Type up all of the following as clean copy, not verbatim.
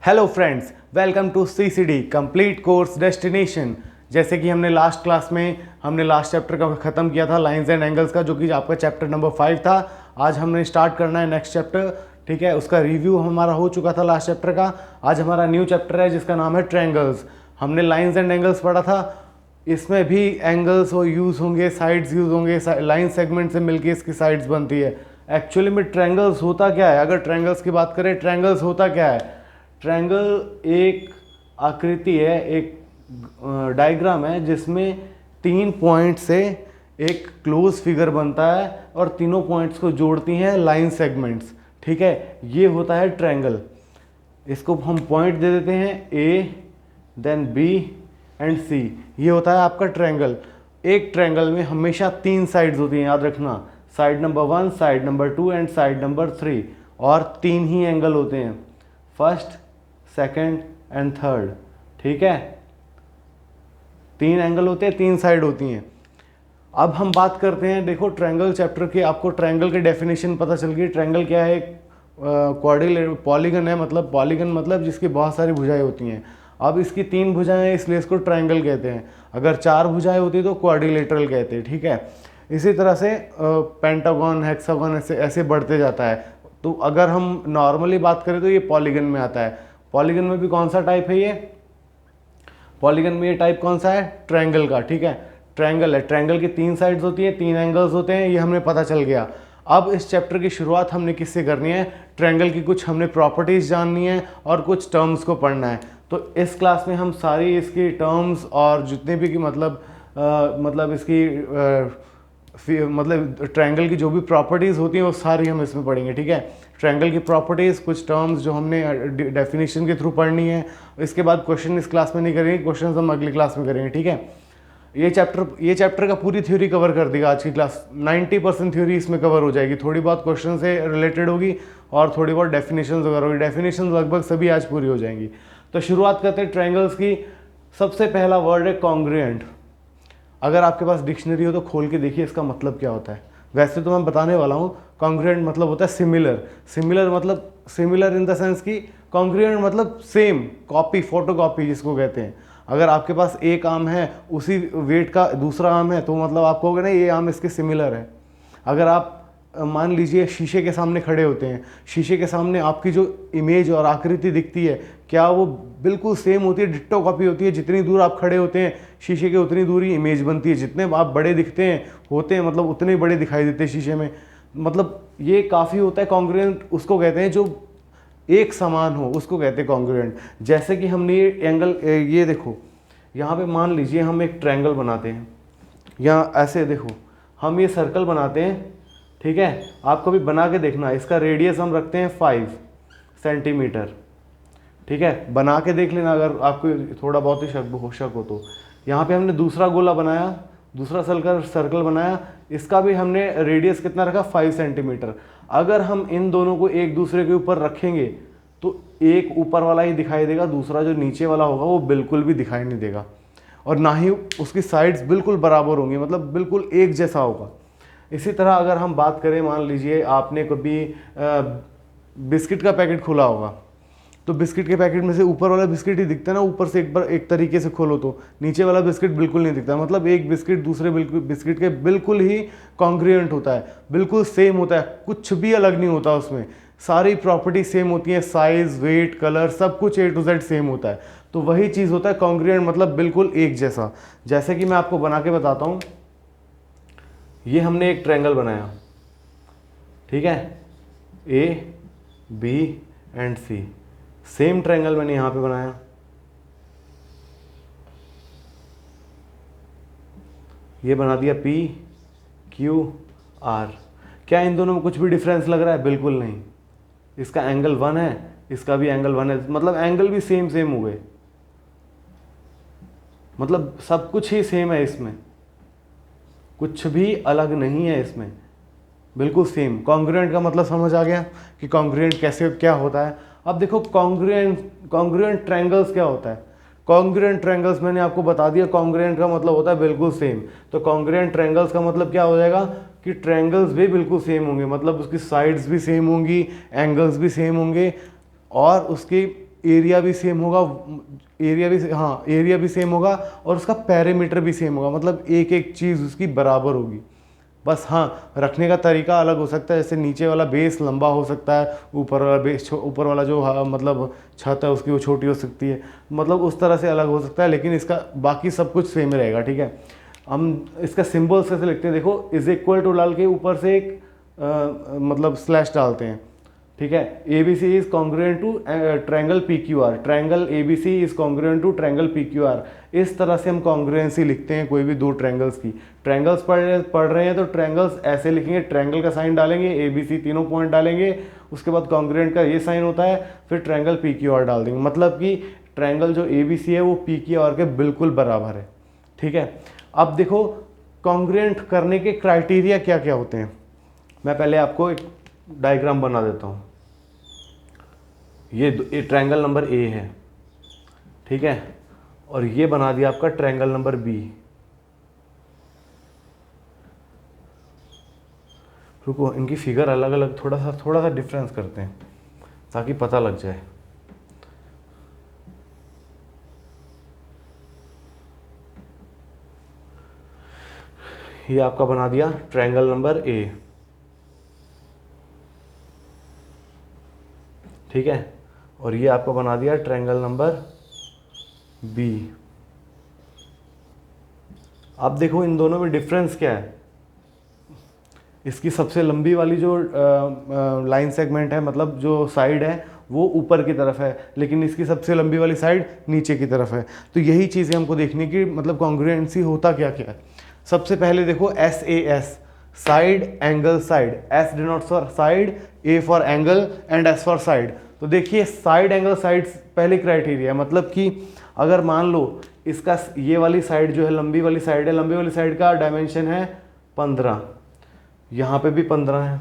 Hello friends, welcome to CCD complete course destination. जैसे कि हमने लास्ट क्लास में लास्ट चैप्टर का ख़त्म किया था लाइंस एंड एंगल्स का, जो कि आपका चैप्टर नंबर 5 था। आज हमने स्टार्ट करना है नेक्स्ट चैप्टर। ठीक है, उसका रिव्यू हमारा हो चुका था लास्ट चैप्टर का। आज हमारा न्यू चैप्टर है जिसका नाम है ट्रायंगल्स। हमने लाइंस एंड एंगल्स पढ़ा था, इसमें भी एंगल्स और यूज़ होंगे, साइड्स यूज़ होंगे, लाइन सेगमेंट से मिलके इसकी साइड्स बनती है। एक्चुअली में ट्रायंगल्स होता क्या है? अगर ट्रायंगल्स की बात करें, ट्रायंगल्स होता क्या है? ट्रायंगल एक आकृति है, एक डायग्राम है जिसमें 3 पॉइंट से एक क्लोज फिगर बनता है और तीनों पॉइंट्स को जोड़ती हैं लाइन सेगमेंट्स। ठीक है, ये होता है ट्रायंगल। इसको हम पॉइंट दे देते हैं A, then B and C। ये होता है आपका ट्रायंगल। एक ट्रायंगल में हमेशा 3 साइड्स होती हैं, याद रखना। Side number 1, side number 2 and side number 3। और 3 ही एंगल होते हैं, फर्स्ट, सेकंड एंड थर्ड। ठीक है, 3 एंगल होते हैं, 3 साइड होती हैं। अब हम बात करते हैं, देखो ट्रायंगल चैप्टर के, आपको ट्रायंगल की डेफिनेशन पता चल गई। ट्रायंगल क्या है? एक पॉलीगन है, मतलब पॉलीगन मतलब जिसकी बहुत सारी भुजाएं होती हैं। अब इसकी 3 भुजाएं हैं, इसलिए इसको ट्रायंगल कहते हैं। अगर 4 भुजाएं होती तो क्वाड्रिलेटरल कहते हैं। ठीक है, इसी तरह से पेंटागन, हेक्सागन ऐसे बढ़ते जाता है। तो अगर हम नॉर्मली बात करें तो ये पॉलीगन में आता है। पॉलीगन में भी कौन सा टाइप है ये? पॉलीगन में ये टाइप कौन सा है? ट्रायंगल का। ठीक है, ट्रायंगल है। ट्रायंगल की 3 साइड्स होती है, 3 एंगल्स होते हैं, ये हमें पता चल गया। अब इस चैप्टर की शुरुआत हमने किससे करनी है? ट्रायंगल की कुछ हमने प्रॉपर्टीज जाननी है और कुछ टर्म्स को पढ़ना है। तो इस क्लास में हम सारी इसकी टर्म्स और जितने भी की मतलब इसकी मतलब ट्रायंगल की जो भी प्रॉपर्टीज़ होती हैं वो सारी हम इसमें पढ़ेंगे। ठीक है, ट्रायंगल की प्रॉपर्टीज़, कुछ टर्म्स जो हमने डेफिनेशन के थ्रू पढ़नी है। इसके बाद क्वेश्चन इस क्लास में नहीं करेंगे, क्वेश्चन हम अगली क्लास में करेंगे। ठीक है, ये चैप्टर का पूरी थ्योरी कवर कर देगा आज की क्लास। 90% थ्योरी इसमें कवर हो जाएगी, थोड़ी बहुत क्वेश्चन से रिलेटेड होगी और थोड़ी बहुत डेफिनेशन वगैरह होगी। डेफिनेशन लगभग सभी आज पूरी हो जाएंगी। तो शुरुआत करते हैं ट्रायंगल्स की। सबसे पहला वर्ड है कॉन्ग्रुएंट। अगर आपके पास डिक्शनरी हो तो खोल के देखिए इसका मतलब क्या होता है। वैसे तो मैं बताने वाला हूँ। कॉन्ग्रुएंट मतलब होता है सिमिलर। सिमिलर मतलब सिमिलर इन द सेंस कि कॉन्ग्रुएंट मतलब सेम, कॉपी, फोटो कॉपी जिसको कहते हैं। अगर आपके पास एक आम है, उसी वेट का दूसरा आम है, तो मतलब आप कहोगे ना ये आम इसके सिमिलर है। अगर आप मान लीजिए शीशे के सामने खड़े होते हैं, शीशे के सामने आपकी जो इमेज और आकृति दिखती है, क्या वो बिल्कुल सेम होती है, डिट्टो कॉपी होती है? जितनी दूर आप खड़े होते हैं शीशे के, उतनी दूर ही इमेज बनती है। जितने आप बड़े दिखते हैं होते हैं, मतलब उतने बड़े दिखाई देते हैं शीशे में। मतलब ये काफ़ी होता है कॉन्ग्रुएंट, उसको कहते हैं जो एक समान हो, उसको कहते हैं कॉन्ग्रुएंट। जैसे कि हमने ये एंगल, ये देखो यहाँ पे मान लीजिए हम एक ट्रायंगल बनाते हैं, या ऐसे देखो हम ये सर्कल बनाते हैं। ठीक है, आप कभी बना के देखना, इसका रेडियस हम रखते हैं 5 सेंटीमीटर। ठीक है, बना के देख लेना अगर आपको थोड़ा बहुत ही शक हो तो। यहाँ पे हमने दूसरा गोला बनाया, दूसरा सर्कल बनाया, इसका भी हमने रेडियस कितना रखा? 5 सेंटीमीटर। अगर हम इन दोनों को एक दूसरे के ऊपर रखेंगे तो एक ऊपर वाला ही दिखाई देगा, दूसरा जो नीचे वाला होगा वो बिल्कुल भी दिखाई नहीं देगा, और ना ही उसकी साइड्स बिल्कुल बराबर होंगी, मतलब बिल्कुल एक जैसा होगा। इसी तरह अगर हम बात करें, मान लीजिए आपने कभी बिस्किट का पैकेट खोला होगा, तो बिस्किट के पैकेट में से ऊपर वाला बिस्किट ही दिखता है ना। ऊपर से एक बार एक तरीके से खोलो तो नीचे वाला बिस्किट बिल्कुल नहीं दिखता। मतलब एक बिस्किट दूसरे बिस्किट के बिल्कुल ही कॉन्ग्रुएंट होता है, बिल्कुल सेम होता है, कुछ भी अलग नहीं होता उसमें। सारी प्रॉपर्टी सेम होती हैं, साइज, वेट, कलर, सब कुछ A to Z सेम होता है। तो वही चीज़ होता है कॉन्ग्रुएंट, मतलब बिल्कुल एक जैसा। जैसे कि मैं आपको बना के बताता हूँ। ये हमने एक ट्रायंगल बनाया, ठीक है, A, B and C। Same triangle मैंने यहाँ पे बनाया। ये बना दिया P, Q, R। क्या इन दोनों में कुछ भी डिफरेंस लग रहा है? बिल्कुल नहीं। इसका एंगल 1 है, इसका भी एंगल 1 है, मतलब एंगल भी सेम हो गए, मतलब सब कुछ ही सेम है इसमें, कुछ भी अलग नहीं है इसमें, बिल्कुल सेम। कॉन्ग्रुएंट का मतलब समझ आ गया कि कॉन्ग्रुएंट कैसे क्या होता है। अब देखो कॉन्ग्रुएंट ट्रायंगल्स क्या होता है। कॉन्ग्रुएंट ट्रायंगल्स मैंने आपको बता दिया, कॉन्ग्रुएंट का मतलब होता है बिल्कुल सेम। तो कॉन्ग्रुएंट ट्रायंगल्स का मतलब क्या हो जाएगा कि ट्रायंगल्स भी बिल्कुल सेम होंगे, मतलब उसकी साइड्स भी सेम होंगी, एंगल्स भी सेम होंगे, और उसकी एरिया भी सेम होगा, एरिया भी सेम होगा और उसका पैरामीटर भी सेम होगा, मतलब एक एक चीज़ उसकी बराबर होगी। बस हाँ, रखने का तरीका अलग हो सकता है, जैसे नीचे वाला बेस लंबा हो सकता है, ऊपर वाला जो मतलब छत है उसकी वो छोटी हो सकती है, मतलब उस तरह से अलग हो सकता है, लेकिन इसका बाकी सब कुछ सेम रहेगा। ठीक है, हम इसका सिंबल्स कैसे लिखते हैं, देखो इज इक्वल टू डाल के ऊपर से एक मतलब स्लैश डालते हैं। ठीक है, A B C is congruent to triangle P Q R, triangle A B C is congruent to triangle P Q R. इस तरह से हम कॉन्ग्रुएंसी लिखते हैं कोई भी दो ट्रायंगल्स की। ट्रायंगल्स पढ़ रहे हैं तो ट्रायंगल्स ऐसे लिखेंगे, ट्रायंगल का साइन डालेंगे, ए बी सी तीनों पॉइंट डालेंगे, उसके बाद कॉन्ग्रुएंट का ये साइन होता है, फिर ट्रायंगल पी क्यू आर डाल देंगे, मतलब कि ट्रायंगल जो ए बी सी है वो पी क्यू आर के बिल्कुल बराबर है। ठीक है, अब देखो कॉन्ग्रुएंट करने के क्राइटेरिया क्या क्या होते हैं। मैं पहले आपको एक डायग्राम बना देता हूँ। ये ट्रायंगल नंबर ए है, ठीक है, और ये बना दिया आपका ट्रायंगल नंबर बी। रुको, इनकी फिगर अलग अलग थोड़ा सा डिफरेंस करते हैं ताकि पता लग जाए। ये आपका बना दिया ट्रायंगल नंबर ए, ठीक है, और ये आपका बना दिया ट्रायंगल नंबर बी। अब देखो इन दोनों में डिफरेंस क्या है। इसकी सबसे लंबी वाली जो लाइन सेगमेंट है, मतलब जो साइड है, वो ऊपर की तरफ है, लेकिन इसकी सबसे लंबी वाली साइड नीचे की तरफ है। तो यही चीज़ें हमको देखने की, मतलब कॉन्ग्रुएंसी होता क्या क्या है। सबसे पहले देखो S A S, side angle side, S denotes for side, A for angle and S for side. तो देखिए साइड एंगल साइड पहले क्राइटेरिया, मतलब कि अगर मान लो इसका ये वाली साइड जो है लंबी वाली साइड है, लंबी वाली साइड का डायमेंशन है 15, यहाँ पे भी 15 है,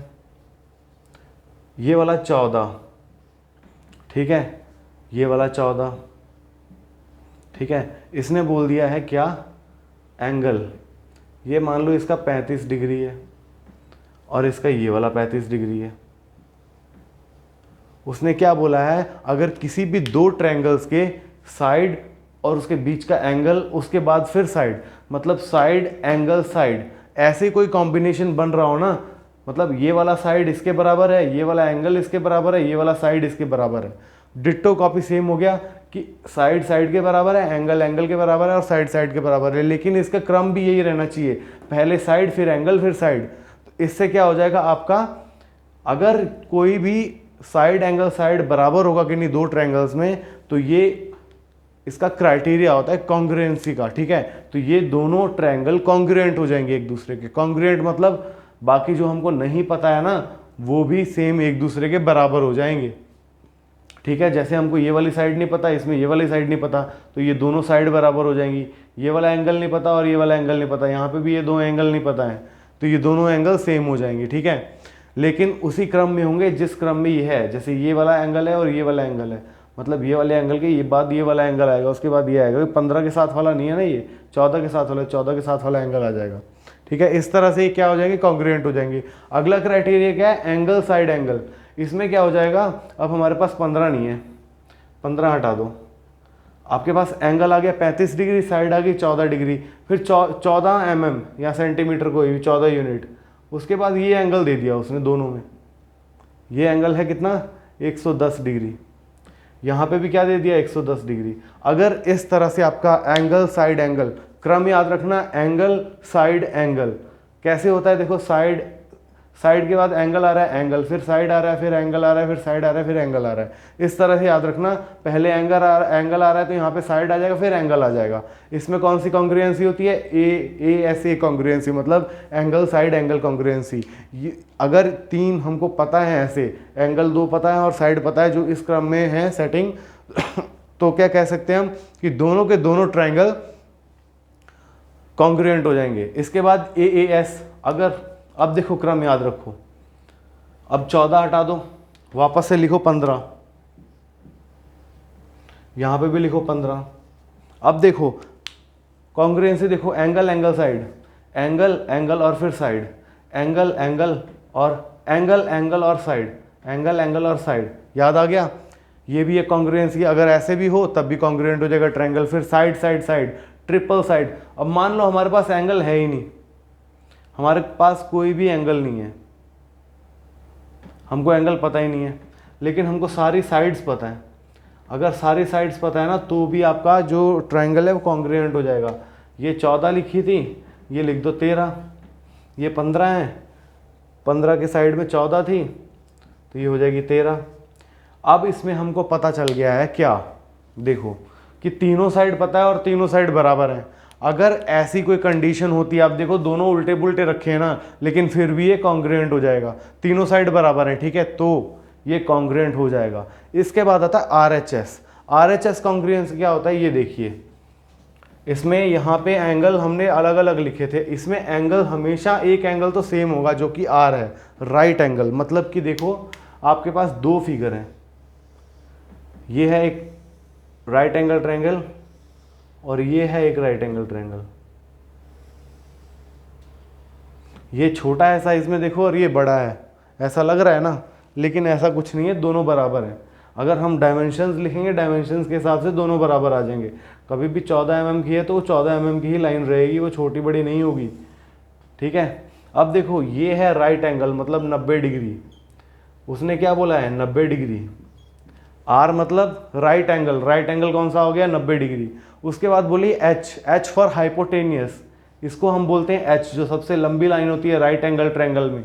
ये वाला 14, ठीक है, ये वाला 14, ठीक है। इसने बोल दिया है क्या, एंगल, ये मान लो इसका 35 डिग्री है और इसका ये वाला 35 डिग्री है। उसने क्या बोला है, अगर किसी भी दो ट्रायंगल्स के साइड और उसके बीच का एंगल, उसके बाद फिर साइड, मतलब साइड एंगल साइड, ऐसे कोई कॉम्बिनेशन बन रहा हो ना, मतलब ये वाला साइड इसके बराबर है, ये वाला एंगल इसके बराबर है, ये वाला साइड इसके बराबर है, डिट्टो कॉपी सेम हो गया कि साइड साइड के बराबर है, एंगल एंगल के बराबर है और साइड साइड के बराबर है, लेकिन इसका क्रम भी यही रहना चाहिए, पहले साइड फिर एंगल फिर साइड। तो इससे क्या हो जाएगा आपका, अगर कोई भी साइड एंगल साइड बराबर होगा कि नहीं दो ट्रायंगल्स में, तो ये इसका क्राइटेरिया होता है कॉन्ग्रुएंसी का। ठीक है, तो ये दोनों ट्रायंगल कॉन्ग्रुएंट हो जाएंगे एक दूसरे के। कॉन्ग्रुएंट मतलब बाकी जो हमको नहीं पता है ना, वो भी सेम एक दूसरे के बराबर हो जाएंगे। ठीक है, जैसे हमको ये वाली साइड नहीं पता, इसमें ये वाली साइड नहीं पता, तो ये दोनों साइड बराबर हो जाएंगी। ये वाला एंगल नहीं पता और ये वाला एंगल नहीं पता, यहाँ पे भी ये दो एंगल नहीं पता है, तो ये दोनों एंगल सेम हो जाएंगे। ठीक है, लेकिन उसी क्रम में होंगे जिस क्रम में ये है, जैसे ये वाला एंगल है और ये वाला एंगल है, मतलब ये वाले एंगल के ये बाद ये वाला एंगल आएगा, उसके बाद ये आएगा। 15 के साथ वाला नहीं है ना, ये 14 के साथ वाला, 14 के साथ वाला एंगल आ जाएगा। ठीक है, इस तरह से क्या हो जाएंगे, कॉन्ग्रुएंट हो जाएंगे। अगला क्राइटेरिया क्या है, एंगल साइड एंगल। इसमें क्या हो जाएगा, अब हमारे पास 15 नहीं है, 15 हटा दो, आपके पास एंगल आ गया 35 डिग्री, साइड आ गई 14 डिग्री, फिर 14 mm या सेंटीमीटर कोई भी 14 यूनिट, उसके बाद ये एंगल दे दिया उसने दोनों में, ये एंगल है कितना 110 डिग्री, यहाँ पे भी क्या दे दिया 110 डिग्री। अगर इस तरह से आपका एंगल साइड एंगल, क्रम याद रखना, एंगल साइड एंगल कैसे होता है, देखो साइड, साइड के बाद एंगल आ रहा है, एंगल, फिर साइड आ रहा है, फिर एंगल आ रहा है, फिर साइड आ रहा है, फिर एंगल आ रहा है। इस तरह से याद रखना, पहले एंगल आ रहा है तो यहाँ पे साइड आ जाएगा, फिर एंगल आ जाएगा। इसमें कौन सी कॉन्ग्रुएंसी होती है, ए एस ए कॉन्ग्रुएंसी, मतलब एंगल साइड एंगल कॉन्ग्रुएंसी। अगर 3 हमको पता है ऐसे, एंगल 2 पता है और साइड पता है, जो इस क्रम में है सेटिंग तो क्या कह सकते हैं हम कि दोनों के दोनों ट्रायंगल कॉन्ग्रुएंट हो जाएंगे। इसके बाद ए एस, अगर, अब देखो क्रम याद रखो, अब 14 हटा दो, वापस से लिखो 15, यहां पे भी लिखो 15। अब देखो कॉन्ग्रुएंसी, देखो angle angle side, angle angle और फिर साइड, एंगल एंगल और एंगल एंगल और साइड, एंगल एंगल और साइड, याद आ गया। ये भी एक कॉन्ग्रुएंसी, अगर ऐसे भी हो तब भी कॉन्ग्रुएंट हो जाएगा ट्रायंगल। फिर side side side, triple side. अब मान लो हमारे पास एंगल है ही नहीं, हमारे पास कोई भी एंगल नहीं है, हमको एंगल पता ही नहीं है, लेकिन हमको सारी साइड्स पता है। अगर सारी साइड्स पता है ना तो भी आपका जो ट्रायंगल है वो कॉन्ग्रुएंट हो जाएगा। ये 14 लिखी थी, ये लिख दो 13, ये 15 है, 15 के साइड में 14 थी तो ये हो जाएगी 13। अब इसमें हमको पता चल गया है क्या, देखो कि तीनों साइड पता है और तीनों साइड बराबर हैं। अगर ऐसी कोई कंडीशन होती है, आप देखो दोनों उल्टे पुल्टे रखे हैं ना, लेकिन फिर भी ये कॉन्ग्रुएंट हो जाएगा, तीनों साइड बराबर है, ठीक है, तो ये कॉन्ग्रुएंट हो जाएगा। इसके बाद आता है RHS। RHS कॉन्ग्रुएंस क्या होता है ये देखिए, इसमें यहाँ पे एंगल हमने अलग अलग लिखे थे, इसमें एंगल हमेशा एक एंगल तो सेम होगा जो कि R है, राइट एंगल। मतलब कि देखो आपके पास दो फिगर हैं, ये है एक राइट एंगल ट्रायंगल और ये है एक राइट एंगल ट्रायंगल। ये छोटा है साइज में देखो और ये बड़ा है, ऐसा लग रहा है ना, लेकिन ऐसा कुछ नहीं है, दोनों बराबर हैं। अगर हम डायमेंशंस लिखेंगे, डायमेंशंस के हिसाब से दोनों बराबर आ जाएंगे। कभी भी 14 mm की है तो 14 mm की ही लाइन रहेगी, वो छोटी बड़ी नहीं होगी, ठीक है। अब देखो ये है राइट एंगल मतलब 90 डिग्री, उसने क्या बोला है 90 डिग्री। R मतलब राइट एंगल, राइट एंगल कौन सा हो गया 90 डिग्री। उसके बाद बोली H फॉर हाइपोटेनियस, इसको हम बोलते हैं H, जो सबसे लंबी लाइन होती है राइट एंगल ट्रायंगल में।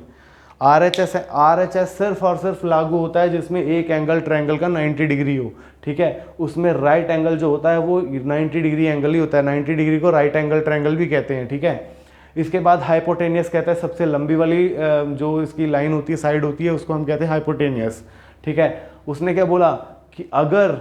RHS है, RHS सिर्फ और सिर्फ लागू होता है जिसमें एक एंगल ट्रायंगल का 90 डिग्री हो, ठीक है। उसमें राइट एंगल जो होता है वो 90 डिग्री एंगल ही होता है, 90 डिग्री को राइट एंगल ट्रायंगल भी कहते हैं, ठीक है। इसके बाद हाइपोटेनियस कहता है सबसे लंबी वाली जो इसकी लाइन होती है, साइड होती है, उसको हम कहते हैं हाइपोटेनियस, ठीक है। उसने क्या बोला कि अगर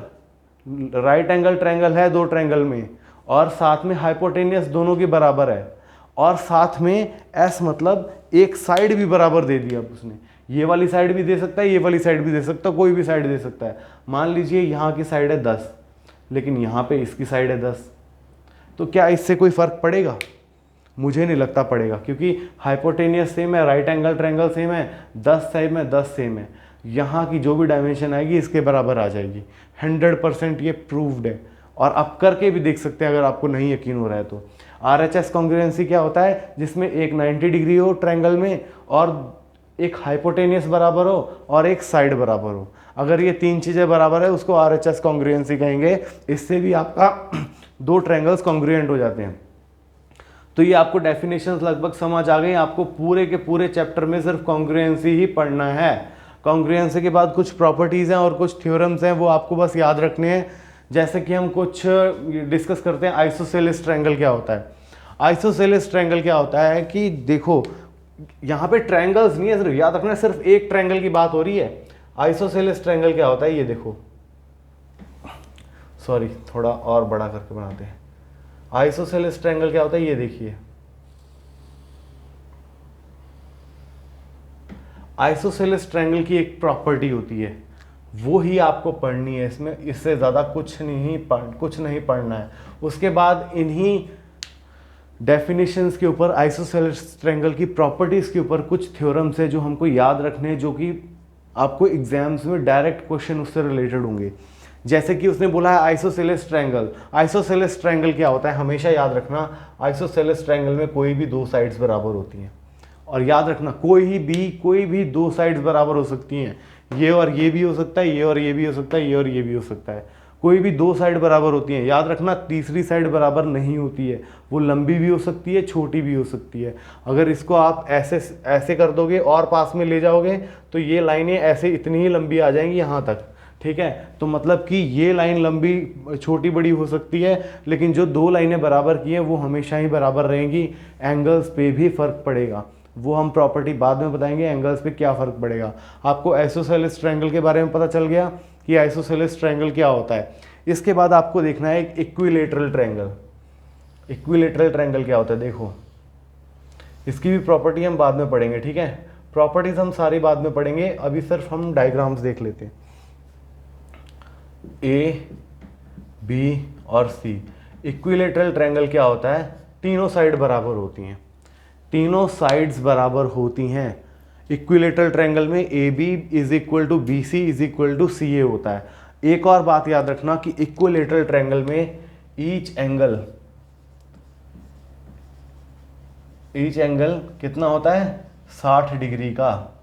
राइट एंगल ट्रायंगल है दो ट्रायंगल में और साथ में हाइपोटेनियस दोनों के बराबर है और साथ में S मतलब एक साइड भी बराबर दे दिया उसने, ये वाली साइड भी दे सकता है, ये वाली साइड भी दे सकता है, कोई भी साइड दे सकता है। मान लीजिए यहाँ की साइड है 10 लेकिन यहाँ पे इसकी साइड है 10, तो क्या इससे कोई फर्क पड़ेगा? मुझे नहीं लगता पड़ेगा, क्योंकि हाइपोटेनियस सेम है, राइट एंगल ट्रायंगल सेम है, 10 सेम है, 10 सेम है, यहाँ की जो भी डायमेंशन आएगी इसके बराबर आ जाएगी। 100% ये प्रूव्ड है और आप करके भी देख सकते हैं अगर आपको नहीं यकीन हो रहा है तो। RHS कॉन्ग्रुएंसी क्या होता है, जिसमें एक 90 डिग्री हो ट्रायंगल में और एक हाइपोटेनियस बराबर हो और एक साइड बराबर हो। अगर ये तीन चीज़ें बराबर है उसको RHS कॉन्ग्रुएंसी कहेंगे। इससे भी आपका दो ट्रायंगल्स कॉन्ग्रुएंट हो जाते हैं। तो ये आपको डेफिनेशंस लगभग समझ आ गई। आपको पूरे के पूरे चैप्टर में सिर्फ कॉन्ग्रुएंसी ही पढ़ना है। कॉन्ग्रुएंसी के बाद कुछ प्रॉपर्टीज़ हैं और कुछ थ्योरम्स हैं, वो आपको बस याद रखने हैं। जैसे कि हम कुछ डिस्कस करते हैं, आइसोसेलेस ट्रायंगल क्या होता है। आइसोसेलेस ट्रायंगल क्या होता है कि देखो यहाँ पे ट्रायंगल्स नहीं है, सिर्फ याद रखना सिर्फ एक ट्रायंगल की बात हो रही है। आइसोसेलेस ट्रायंगल क्या होता है ये देखो, सॉरी थोड़ा और बड़ा करके बनाते हैं। आइसोसेलेस ट्रायंगल क्या होता है ये देखिए, आइसोसेलेस ट्रायंगल की एक प्रॉपर्टी होती है, वो ही आपको पढ़नी है इसमें, इससे ज़्यादा कुछ नहीं पढ़ना है। उसके बाद इन्हीं डेफिनेशंस के ऊपर, आइसोसेलेस ट्रायंगल की प्रॉपर्टीज़ के ऊपर कुछ थ्योरम्स है जो हमको याद रखने हैं, जो कि आपको एग्जाम्स में डायरेक्ट क्वेश्चन उससे रिलेटेड होंगे। जैसे कि उसने बोला है आइसोसेलेस ट्रायंगल। आइसोसेलेस ट्रायंगल क्या होता है हमेशा याद रखना, आइसोसेलेस ट्रायंगल में कोई भी दो साइड्स बराबर होती हैं। और याद रखना कोई भी दो साइड्स बराबर हो सकती हैं, ये और ये भी हो सकता है, ये और ये भी हो सकता है, ये और ये भी हो सकता है। कोई भी दो साइड बराबर होती हैं। याद रखना तीसरी साइड बराबर नहीं होती है, वो लंबी भी हो सकती है, छोटी भी हो सकती है। अगर इसको आप ऐसे कर दोगे और पास में ले जाओगे तो ये लाइनें ऐसे इतनी ही लंबी आ जाएंगी यहाँ तक, ठीक है। तो मतलब कि ये लाइन लंबी छोटी बड़ी हो सकती है, लेकिन जो दो लाइनें बराबर की हैं वो हमेशा ही बराबर रहेंगी। एंगल्स पे भी फ़र्क पड़ेगा, वो हम प्रॉपर्टी बाद में बताएंगे एंगल्स पे क्या फ़र्क पड़ेगा। आपको आइसोसेलेस ट्रायंगल के बारे में पता चल गया कि आइसोसेलेस ट्रायंगल क्या होता है। इसके बाद आपको देखना है एक इक्विलेटरल ट्रायंगल। इक्विलेटरल ट्रायंगल क्या होता है देखो, इसकी भी प्रॉपर्टी हम बाद में पढ़ेंगे, ठीक है। प्रॉपर्टीज हम सारी बाद में पढ़ेंगे, अभी सिर्फ हम डायग्राम्स देख लेते हैं। ए, बी और सी। इक्विलेटरल ट्रायंगल क्या होता है, तीनों साइड बराबर होती हैं, तीनों साइड्स बराबर होती हैं। इक्विलेटरल ट्रायंगल में A B is equal to B C is equal to C A होता है। एक और बात याद रखना कि इक्विलेटरल ट्रायंगल में ईच एंगल कितना होता है, 60 डिग्री का।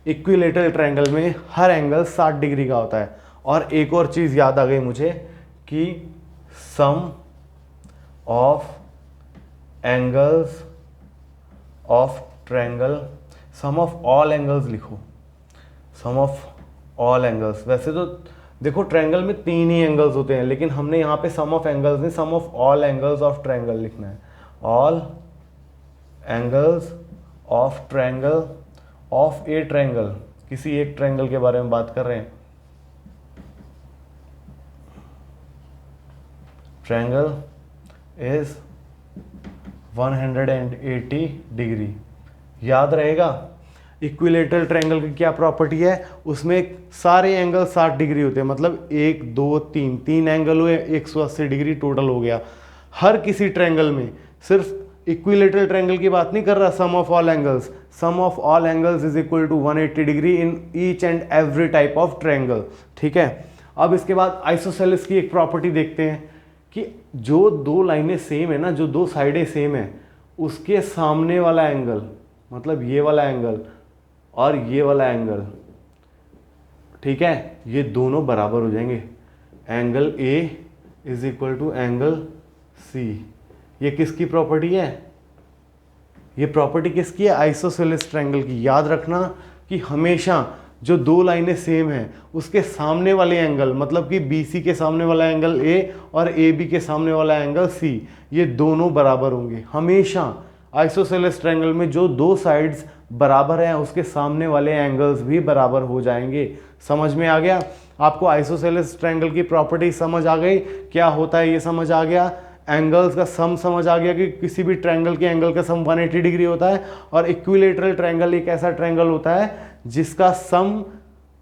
इक्विलेटरल ट्रायंगल में हर एंगल 60 डिग्री का होता है। और एक और चीज़ याद आ गई मुझे कि sum of angles of triangle, sum of all angles लिखो, सम ऑफ ऑल एंगल्स। वैसे तो देखो ट्रायंगल में 3 ही एंगल्स होते हैं, लेकिन हमने यहाँ पे सम ऑफ एंगल्स नहीं, sum of all angles of triangle लिखना है। All angles of triangle of a triangle, किसी एक ट्रायंगल के बारे में बात कर रहे हैं। Triangle is 180 degree. याद रहेगा इक्विलेटरल ट्रायंगल की क्या प्रॉपर्टी है, उसमें सारे एंगल 60 डिग्री होते हैं, मतलब 1 2 3 3 एंगल हुए, 180 डिग्री टोटल हो गया हर किसी ट्रायंगल में। सिर्फ इक्विलेटरल ट्रायंगल की बात नहीं कर रहा, sum of all angles, sum of all angles is equal to 180 degree in each and every type of triangle. ठीक है, अब इसके बाद आइसोसेलेस की एक प्रॉपर्टी देखते हैं कि जो दो लाइनें सेम है ना, जो दो साइडें सेम है, उसके सामने वाला एंगल, मतलब ये वाला एंगल और ये वाला एंगल, ठीक है, ये दोनों बराबर हो जाएंगे। Angle A is equal to angle C. ये किसकी प्रॉपर्टी है, ये प्रॉपर्टी किसकी है, आइसोसेलेस ट्रायंगल की। याद रखना कि हमेशा जो दो लाइनें सेम हैं उसके सामने वाले एंगल, मतलब कि BC के सामने वाला एंगल A और AB के सामने वाला एंगल C, ये दोनों बराबर होंगे हमेशा। आइसोसेलेस ट्रायंगल में जो दो साइड्स बराबर हैं उसके सामने वाले एंगल्स भी बराबर हो जाएंगे। समझ में आ गया आपको, आइसोसेलेस ट्रायंगल की प्रॉपर्टी समझ आ गई, क्या होता है ये समझ आ गया, एंगल्स का सम समझ आ गया कि किसी भी ट्रायंगल के एंगल का सम 180 डिग्री होता है। और इक्विलेटरल ट्रायंगल एक ऐसा ट्रायंगल होता है जिसका सम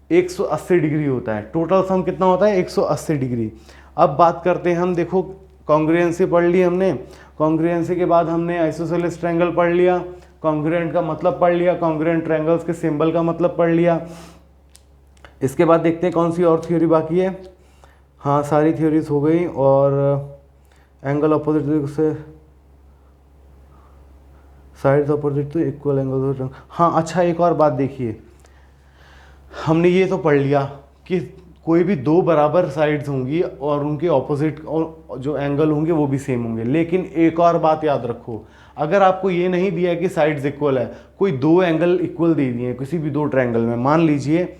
180 डिग्री होता है। टोटल सम कितना होता है, 180 डिग्री। अब बात करते हैं हम, देखो कॉन्ग्रुएंसी पढ़ ली हमने, कॉन्ग्रुएंसी के बाद हमने आइसोसेलेस ट्रायंगल पढ़ लिया, कॉन्ग्रुएंट का मतलब पढ़ लिया, कॉन्ग्रुएंट ट्रायंगल्स के सिंबल का मतलब पढ़ लिया। इसके बाद देखते हैं कौन सी और थ्योरी बाकी है। हाँ, सारी थ्योरीज हो गई। और एंगल अपोजिट से साइड्स अपोजिट तो इक्वल एंगल। हाँ अच्छा, एक और बात देखिए, हमने ये तो पढ़ लिया कि कोई भी दो बराबर साइड्स होंगी और उनके ऑपोजिट और जो एंगल होंगे वो भी सेम होंगे। लेकिन एक और बात याद रखो, अगर आपको ये नहीं दिया है कि साइड्स इक्वल है, कोई दो एंगल इक्वल दे दिए हैं किसी भी दो ट्रायंगल में, मान लीजिए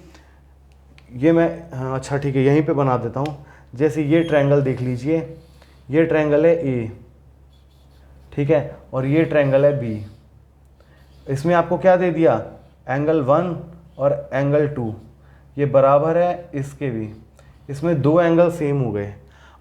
ये मैं, हाँ अच्छा ठीक है, यहीं पे बना देता हूँ। जैसे ये ट्रायंगल देख लीजिए, ये ट्रायंगल है ए, ठीक है, और ये ट्रायंगल है बी। इसमें आपको क्या दे दिया, एंगल 1 और एंगल 2 ये बराबर है इसके भी, इसमें दो एंगल सेम हो गए।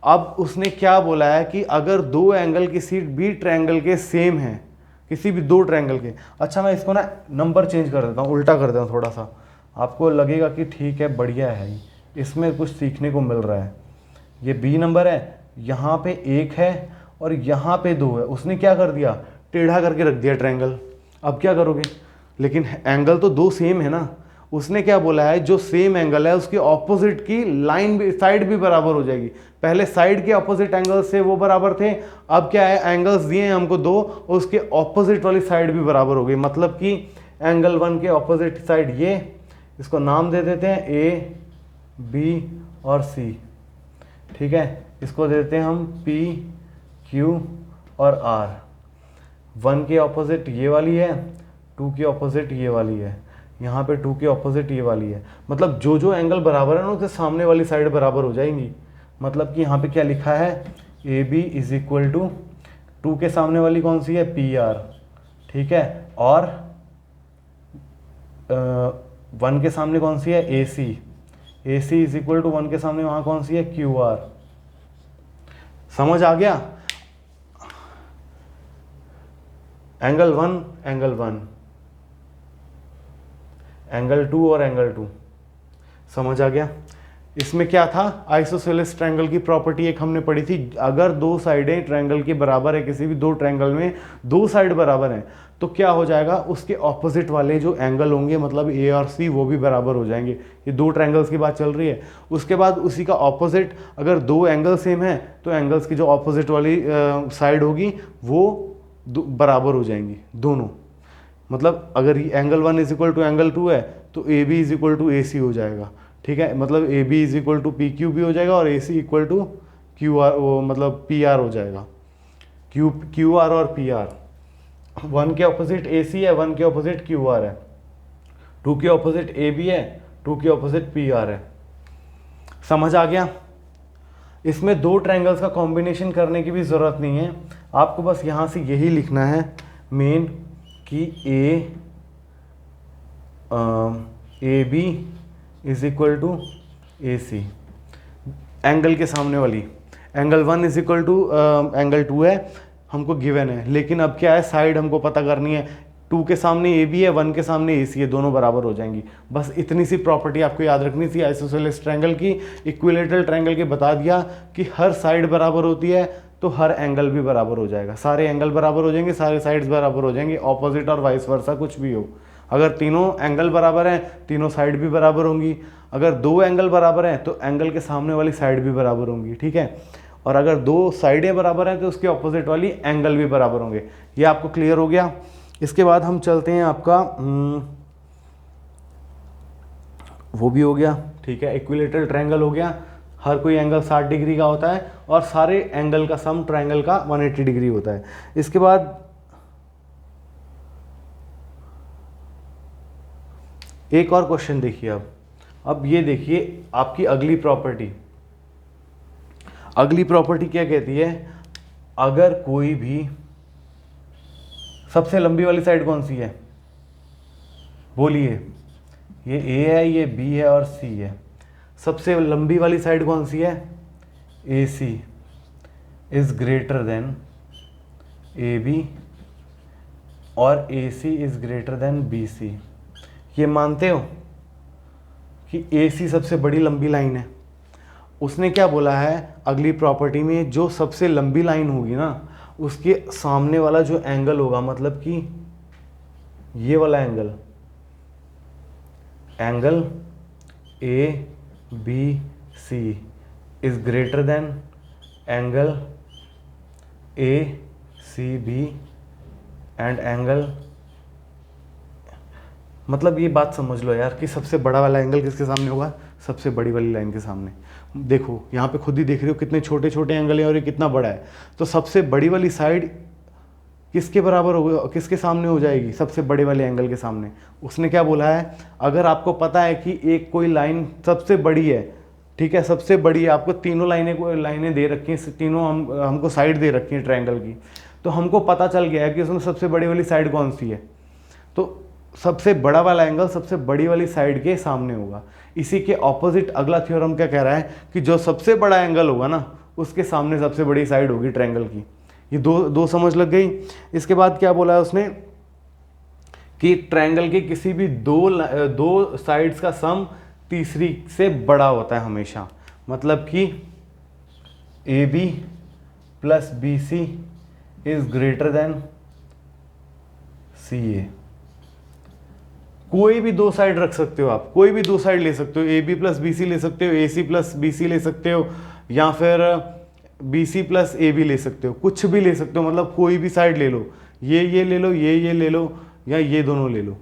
अब उसने क्या बोला है कि अगर दो एंगल किसी भी ट्रायंगल के सेम हैं, किसी भी दो ट्रायंगल के, अच्छा मैं इसको ना नंबर चेंज कर देता हूँ, उल्टा कर देता हूँ थोड़ा सा, आपको लगेगा कि ठीक है बढ़िया है, इसमें कुछ सीखने को मिल रहा है। ये बी नंबर है, यहाँ पे 1 है और यहाँ पे 2 है। उसने क्या कर दिया, टेढ़ा करके रख दिया ट्रायंगल। अब क्या करोगे, लेकिन एंगल तो दो सेम है ना। उसने क्या बोला है, जो सेम एंगल है उसके ऑपोजिट की लाइन भी, साइड भी बराबर हो जाएगी। पहले साइड के ऑपोजिट एंगल से वो बराबर थे, अब क्या है, एंगल्स दिए हैं हमको दो और उसके ऑपोजिट वाली साइड भी बराबर हो गई। मतलब कि एंगल 1 के ऑपोजिट साइड ये, इसको नाम दे देते हैं ए, बी और सी, ठीक है। इसको दे देते हैं हम पी, क्यू और आर। 1 के ऑपोजिट ये वाली है, 2 के ऑपोजिट ये वाली है, यहाँ पे 2 के ऑपोजिट ये वाली है। मतलब जो जो एंगल बराबर है ना उसके सामने वाली साइड बराबर हो जाएंगी। मतलब कि यहाँ पे क्या लिखा है, A B is equal to 2 के सामने वाली कौन सी है, पी आर, ठीक है, और 1 के सामने कौन सी है, A C, A C is equal to 1 के सामने वहाँ कौन सी है, क्यू आर। समझ आ गया, एंगल 1 एंगल 1, एंगल 2 और एंगल 2, समझ आ गया। इसमें क्या था, आइसोसेलेस ट्रायंगल की प्रॉपर्टी एक हमने पढ़ी थी, अगर दो साइडें ट्रायंगल के बराबर है, किसी भी दो ट्रायंगल में दो साइड बराबर हैं, तो क्या हो जाएगा, उसके ऑपोजिट वाले जो एंगल होंगे, मतलब ए और सी, वो भी बराबर हो जाएंगे। ये दो ट्रायंगल्स की बात चल रही है। उसके बाद उसी का ऑपोजिट, अगर दो एंगल सेम है तो एंगल्स की जो ऑपोजिट वाली साइड होगी वो बराबर हो जाएंगी दोनों। मतलब अगर angle 1 is equal to angle 2 है तो A B is equal to A C हो जाएगा, ठीक है। मतलब A B is equal to P Q भी हो जाएगा और A C equal to Q R, वो मतलब पी आर हो जाएगा, क्यू आर और पी आर। 1 के ऑपोजिट ए सी है, 1 के ऑपोजिट क्यू आर है, 2 के ऑपोजिट ए बी है, 2 के ऑपोजिट पी आर है। समझ आ गया। इसमें दो ट्रायंगल्स का कॉम्बिनेशन करने की भी ज़रूरत नहीं है, आपको बस यहाँ से यही लिखना है मेन कि A B is equal to A C, angle के सामने वाली, angle 1 is equal to angle 2 है, हमको गिवन है, लेकिन अब क्या है, साइड हमको पता करनी है। 2 के सामने ए बी है, 1 के सामने ए सी है, दोनों बराबर हो जाएंगी। बस इतनी सी प्रॉपर्टी आपको याद रखनी थी आइसोसेलेस ट्रायंगल की। इक्विलेटरल ट्रायंगल के बता दिया कि हर साइड बराबर होती है तो हर एंगल भी बराबर हो जाएगा, सारे एंगल बराबर हो जाएंगे, सारे साइड्स बराबर हो जाएंगे, ऑपोजिट और वाइस वर्सा कुछ भी हो। अगर तीनों एंगल बराबर हैं, तीनों साइड भी बराबर होंगी। अगर दो एंगल बराबर हैं तो एंगल के सामने वाली साइड भी बराबर होंगी, ठीक है। और अगर दो साइडें बराबर हैं तो उसके ऑपोजिट वाली एंगल भी बराबर होंगे। ये आपको क्लियर हो गया। इसके बाद हम चलते हैं, आपका वो भी हो गया, ठीक है। इक्विलेटरल ट्रायंगल हो गया, हर कोई एंगल 60 डिग्री का होता है और सारे एंगल का सम ट्रायंगल का 180 डिग्री होता है। इसके बाद एक और क्वेश्चन देखिए। अब ये देखिए आपकी अगली प्रॉपर्टी। अगली प्रॉपर्टी क्या कहती है, अगर कोई भी, सबसे लंबी वाली साइड कौन सी है, बोलिए। ये ए है, ये बी है और सी है। सबसे लंबी वाली साइड कौन सी है, A C is greater than A B और A C is greater than B C. ये मानते हो कि ए सी सबसे बड़ी लंबी लाइन है। उसने क्या बोला है अगली प्रॉपर्टी में, जो सबसे लंबी लाइन होगी ना उसके सामने वाला जो एंगल होगा, मतलब कि ये वाला angle, angle A B C is greater than angle A C B and angle, मतलब ये बात समझ लो यार कि सबसे बड़ा वाला एंगल किसके सामने होगा, सबसे बड़ी वाली लाइन के सामने। देखो यहाँ पे खुद ही देख रहे हो कितने छोटे छोटे एंगल हैं और ये कितना बड़ा है। तो सबसे बड़ी वाली साइड किसके बराबर हो, किसके सामने हो जाएगी, सबसे बड़े वाले एंगल के सामने। उसने क्या बोला है, अगर आपको पता है कि एक कोई लाइन सबसे बड़ी है, ठीक है, सबसे बड़ी है, आपको तीनों लाइनें दे रखी हैं, तीनों हमको साइड दे रखी हैं ट्रायंगल की, तो हमको पता चल गया है कि उसमें सबसे बड़ी वाली साइड कौन सी है। तो सबसे बड़ा वाला एंगल सबसे बड़ी वाली साइड के सामने होगा। इसी के ऑपोजिट अगला थ्योरम क्या कह रहा है कि जो सबसे बड़ा एंगल होगा ना उसके सामने सबसे बड़ी साइड होगी ट्रायंगल की। ये दो समझ लग गई। इसके बाद क्या बोला है उसने कि ट्रायंगल के किसी भी दो साइड्स का सम तीसरी से बड़ा होता है हमेशा। मतलब कि A B plus B C is greater than C A. कोई भी दो साइड रख सकते हो आप, कोई भी दो साइड ले सकते हो, A B plus B C ले सकते हो, ए सी प्लस बी सी ले सकते हो, या फिर B C plus A B ले सकते हो, कुछ भी ले सकते हो। मतलब कोई भी साइड ले लो, ये ले लो, ये ले लो, या ये दोनों ले लो।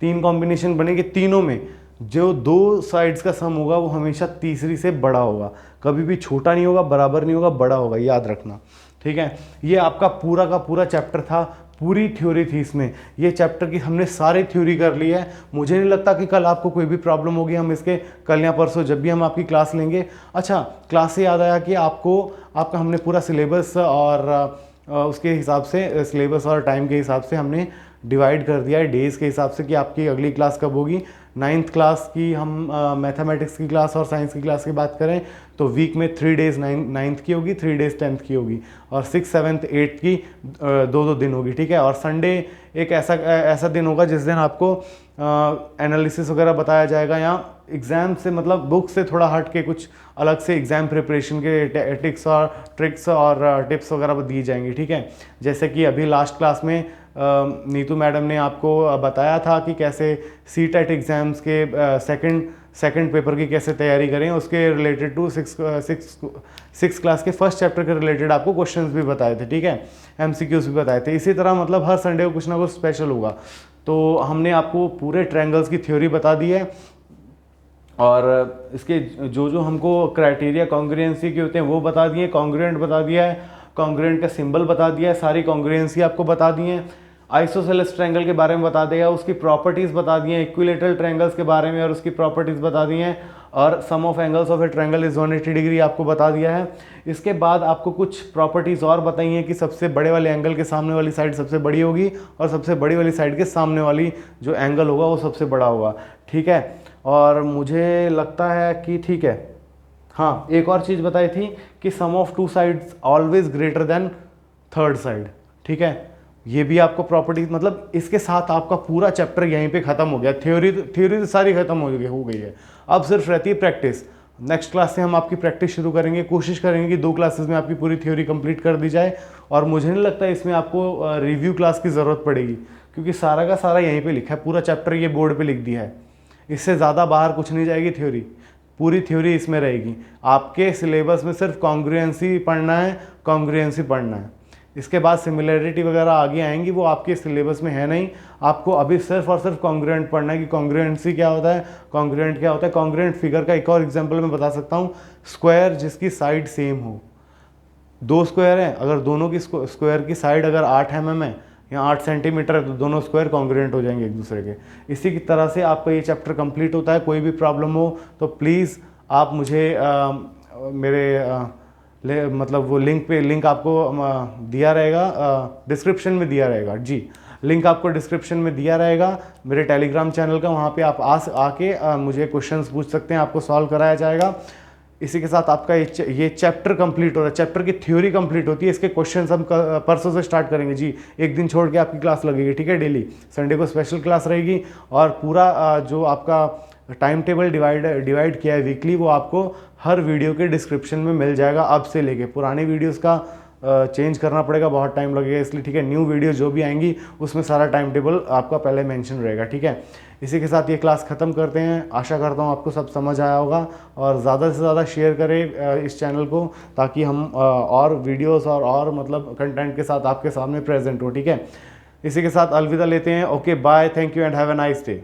तीन कॉम्बिनेशन बनेंगे, तीनों में जो दो साइड्स का सम होगा वो हमेशा तीसरी से बड़ा होगा, कभी भी छोटा नहीं होगा, बराबर नहीं होगा, बड़ा होगा, याद रखना, ठीक है। ये आपका पूरा का पूरा चैप्टर था, पूरी थ्योरी थी इसमें। ये चैप्टर की हमने सारी थ्योरी कर ली है। मुझे नहीं लगता कि कल आपको कोई भी प्रॉब्लम होगी, हम इसके कल या परसों जब भी हम आपकी क्लास लेंगे। अच्छा, क्लास से याद आया कि आपका हमने पूरा सिलेबस और उसके हिसाब से, सिलेबस और टाइम के हिसाब से हमने डिवाइड कर दिया है डेज़ के हिसाब से कि आपकी अगली क्लास कब होगी। 9th क्लास की हम मैथमेटिक्स की क्लास और साइंस की क्लास की बात करें तो वीक में 3 डेज़ 9th की होगी, 3 डेज़ 10th की होगी, और 6th 7th 8th की 2-2 दिन होगी, ठीक है। और संडे एक ऐसा दिन होगा जिस दिन आपको एनालिसिस वगैरह बताया जाएगा, या एग्ज़ाम से मतलब बुक से थोड़ा हट के कुछ अलग से एग्ज़ाम प्रिपरेशन के ट्रिक्स और टिप्स वगैरह दिए जाएंगे, ठीक है। जैसे कि अभी लास्ट क्लास में नीतू मैडम ने आपको बताया था कि कैसे CTET एग्ज़ाम्स के सेकंड पेपर की कैसे तैयारी करें, उसके रिलेटेड टू सिक्स क्लास के फर्स्ट चैप्टर के रिलेटेड आपको क्वेश्चंस भी बताए थे, ठीक है, MCQs भी बताए थे। इसी तरह मतलब हर संडे को कुछ ना कुछ स्पेशल होगा। तो हमने आपको पूरे ट्रायंगल्स की थ्योरी बता दी है, और इसके जो हमको क्राइटेरिया कॉन्ग्रुएंसी के होते हैं वो बता दिए, कॉन्ग्रुएंट बता दिया है, कॉन्ग्रुएंट का सिंबल बता दिया है, सारी कॉन्ग्रुएंसी आपको बता दी है, आइसोसेलेस ट्रायंगल के बारे में बता दिया, उसकी प्रॉपर्टीज़ बता दी हैं, इक्विलेटरल ट्रायंगल्स के बारे में और उसकी प्रॉपर्टीज़ बता दी हैं, और sum of angles of a triangle is 180 degree आपको बता दिया है। इसके बाद आपको कुछ प्रॉपर्टीज़ और बताई हैं कि सबसे बड़े वाले एंगल के सामने वाली साइड सबसे बड़ी होगी, और सबसे बड़ी वाली साइड के सामने वाली जो एंगल होगा वो सबसे बड़ा होगा, ठीक है। और मुझे लगता है कि ठीक है, हाँ, एक और चीज़ बताई थी कि sum of 2 sides always greater than third side, ठीक है। ये भी आपको प्रॉपर्टीज, मतलब इसके साथ आपका पूरा चैप्टर यहीं पे ख़त्म हो गया। थ्योरी सारी ख़त्म हो गई है, अब सिर्फ रहती है प्रैक्टिस। नेक्स्ट क्लास से हम आपकी प्रैक्टिस शुरू करेंगे, कोशिश करेंगे कि 2 क्लासेस में आपकी पूरी थ्योरी कंप्लीट कर दी जाए, और मुझे नहीं लगता इसमें आपको रिव्यू क्लास की ज़रूरत पड़ेगी, क्योंकि सारा का सारा यहीं पर लिखा है, पूरा चैप्टर ये बोर्ड पर लिख दिया है। इससे ज़्यादा बाहर कुछ नहीं जाएगी थ्योरी, पूरी थ्योरी इसमें रहेगी। आपके सिलेबस में सिर्फ कॉन्ग्रुएंसी पढ़ना है, इसके बाद सिमिलैरिटी वगैरह आगे आएंगी, वो आपके सिलेबस में है नहीं। आपको अभी सिर्फ और सिर्फ कॉन्ग्रुएंट पढ़ना है कि कॉन्ग्रुएंसी क्या होता है, कॉन्ग्रुएंट क्या होता है। कॉन्ग्रुएंट फिगर का एक और एग्जांपल मैं बता सकता हूँ, स्क्वायर जिसकी साइड सेम हो, 2 स्क्वायर हैं, अगर दोनों की स्क्वायर की साइड अगर 8 mm है या 8 सेंटीमीटर है, तो दोनों स्क्वायर कॉन्ग्रुएंट हो जाएंगे एक दूसरे के। इसी की तरह से आपका ये चैप्टर कंप्लीट होता है। कोई भी प्रॉब्लम हो तो प्लीज़ आप मुझे मतलब वो लिंक आपको दिया रहेगा, डिस्क्रिप्शन में दिया रहेगा जी, लिंक आपको डिस्क्रिप्शन में दिया रहेगा मेरे टेलीग्राम चैनल का, वहाँ पे आप आके मुझे क्वेश्चंस पूछ सकते हैं, आपको सॉल्व कराया जाएगा। इसी के साथ आपका ये चैप्टर कंप्लीट हो रहा है, चैप्टर की थ्योरी कंप्लीट होती है, इसके क्वेश्चंस हम परसों से स्टार्ट करेंगे जी। एक दिन छोड़ के आपकी क्लास लगेगी, ठीक है, डेली संडे को स्पेशल क्लास रहेगी, और पूरा जो आपका टाइम टेबल डिवाइड किया है वीकली, वो आपको हर वीडियो के डिस्क्रिप्शन में मिल जाएगा अब से लेके। पुरानी वीडियोस का चेंज करना पड़ेगा, बहुत टाइम लगेगा, इसलिए ठीक है, न्यू वीडियो जो भी आएंगी उसमें सारा टाइम टेबल आपका पहले मेंशन रहेगा, ठीक है। इसी के साथ ये क्लास ख़त्म करते हैं। आशा करता हूँ आपको सब समझ आया होगा, और ज़्यादा से ज़्यादा शेयर करें इस चैनल को, ताकि हम और वीडियोस और मतलब कंटेंट के साथ आपके सामने प्रेजेंट हो, ठीक है। इसी के साथ अलविदा लेते हैं। Okay, bye, thank you and have a nice day.